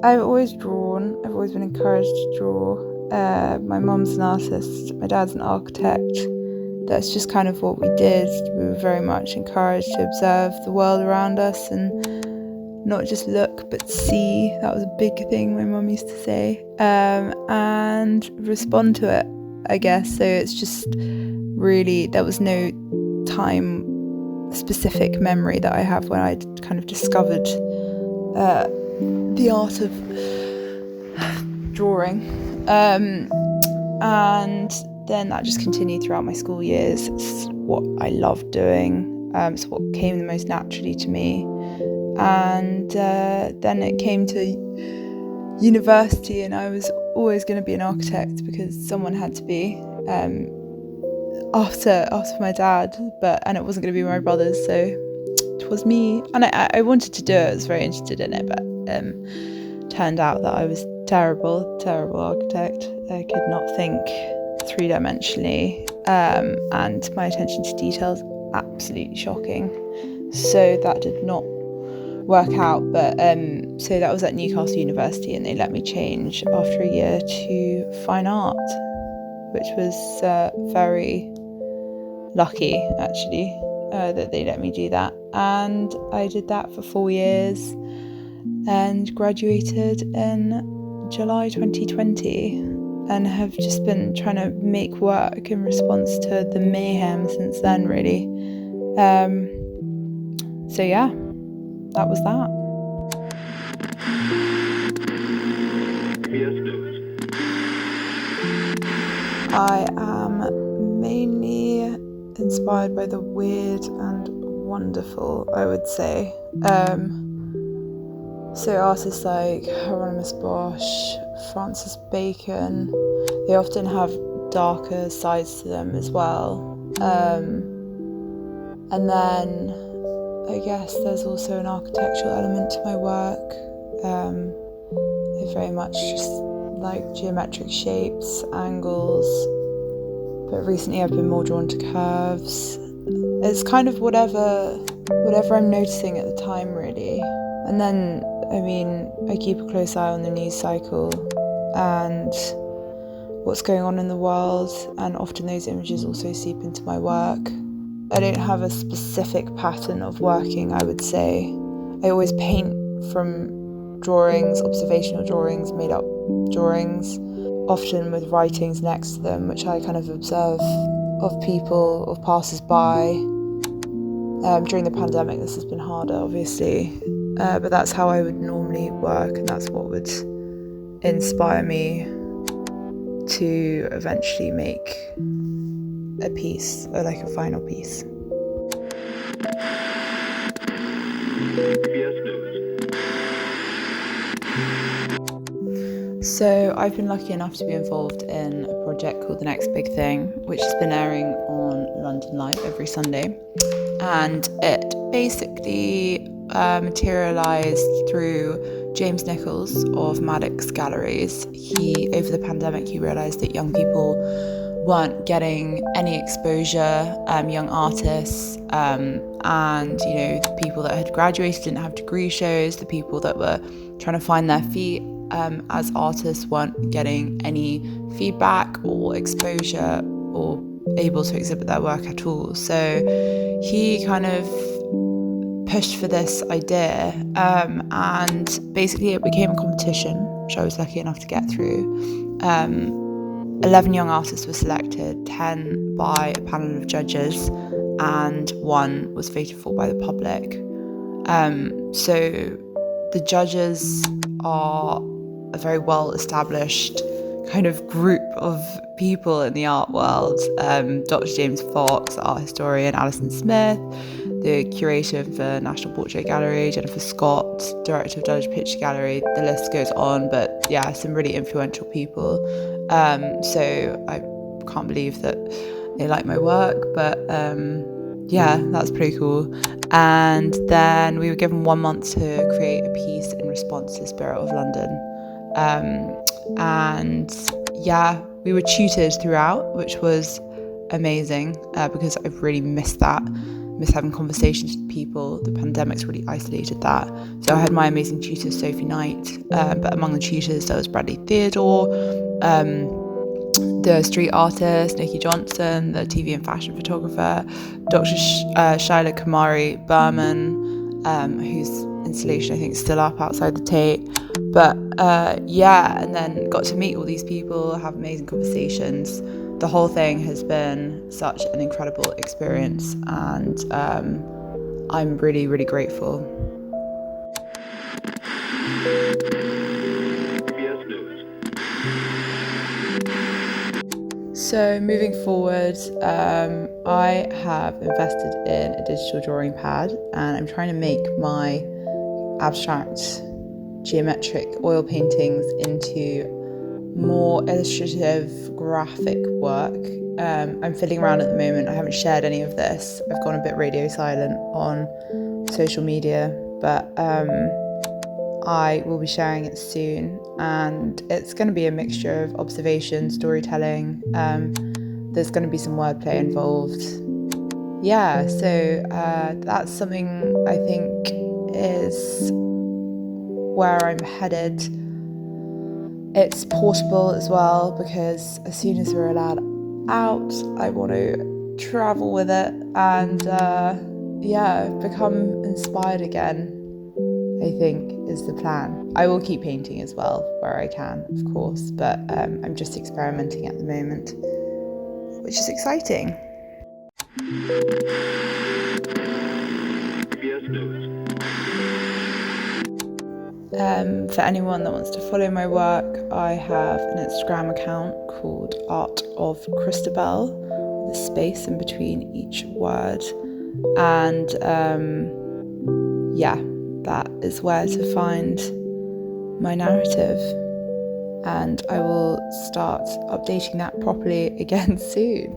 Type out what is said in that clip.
I've always drawn. I've always been encouraged to draw. My mum's an artist, my dad's an architect. That's just kind of what we did. We were very much encouraged to observe the world around us and not just look but see. That was a big thing my mum used to say, and respond to it, I guess. So it's just really, there was no time specific memory that I have when I kind of discovered the art of drawing, and then that just continued throughout my school years. It's what I loved doing. It's what came the most naturally to me. And then it came to university, and I was always going to be an architect because someone had to be, after my dad, and it wasn't going to be my brothers, so it was me. And I wanted to do it. I was very interested in it, but turned out that I was terrible architect. I could not think three-dimensionally, and my attention to detail is absolutely shocking. So that did not work out, but so that was at Newcastle University, and they let me change after a year to fine art, which was very lucky actually, that they let me do that. And I did that for 4 years and graduated in July 2020, and have just been trying to make work in response to the mayhem since then, really. So yeah, that was that. I am mainly inspired by the weird and wonderful, I would say. So artists like Hieronymus Bosch, Francis Bacon, they often have darker sides to them as well. And then I guess there's also an architectural element to my work. I very much just like geometric shapes, angles, but recently I've been more drawn to curves. It's kind of whatever I'm noticing at the time, really. And then, I mean, I keep a close eye on the news cycle and what's going on in the world, and often those images also seep into my work. I don't have a specific pattern of working, I would say. I always paint from drawings, observational drawings, made up drawings, often with writings next to them, which I kind of observe of people, of passers-by. During the pandemic, this has been harder, obviously, but that's how I would normally work, and that's what would inspire me to eventually make a piece, or like a final piece. So I've been lucky enough to be involved in a project called The Next Big Thing, which has been airing on London Live every Sunday. And it basically materialised through James Nichols of Maddox Galleries. Over the pandemic, he realised that young people weren't getting any exposure, young artists, and the people that had graduated didn't have degree shows, the people that were trying to find their feet as artists weren't getting any feedback or exposure or able to exhibit their work at all. So he kind of pushed for this idea, and basically it became a competition, which I was lucky enough to get through. 11 young artists were selected, 10 by a panel of judges, and 1 was voted for by the public. So the judges are a very well-established kind of group of people in the art world. Dr. James Fox, the art historian, Alison Smith, the curator of the National Portrait Gallery, Jennifer Scott, director of Dulwich Picture Gallery, the list goes on, but yeah, some really influential people. So I can't believe that they like my work, but yeah, that's pretty cool. And then we were given 1 month to create a piece in response to Spirit of London. And yeah, we were tutored throughout, which was amazing, because I've really missed that. miss having conversations with people. The pandemic's really isolated that. So I had my amazing tutor, Sophie Knight, but among the tutors there was Bradley Theodore, the street artist Nikki Johnson, the TV and fashion photographer, Dr. Shaila Kamari Berman, whose installation I think is still up outside the Tate. But and then got to meet all these people, have amazing conversations. The whole thing has been such an incredible experience, and I'm really, really grateful. So moving forward, I have invested in a digital drawing pad, and I'm trying to make my abstract geometric oil paintings into more illustrative graphic work. I'm fiddling around at the moment. I haven't shared any of this. I've gone a bit radio silent on social media, but I will be sharing it soon, and it's going to be a mixture of observation, storytelling. There's going to be some wordplay involved. Yeah, so that's something I think is where I'm headed. It's portable as well, because as soon as we're allowed out, I want to travel with it and become inspired again, I think is the plan. I will keep painting as well where I can, of course, but I'm just experimenting at the moment, which is exciting. For anyone that wants to follow my work, I have an Instagram account called Art of Christabel, with a space in between each word, and that is where to find my narrative, and I will start updating that properly again soon.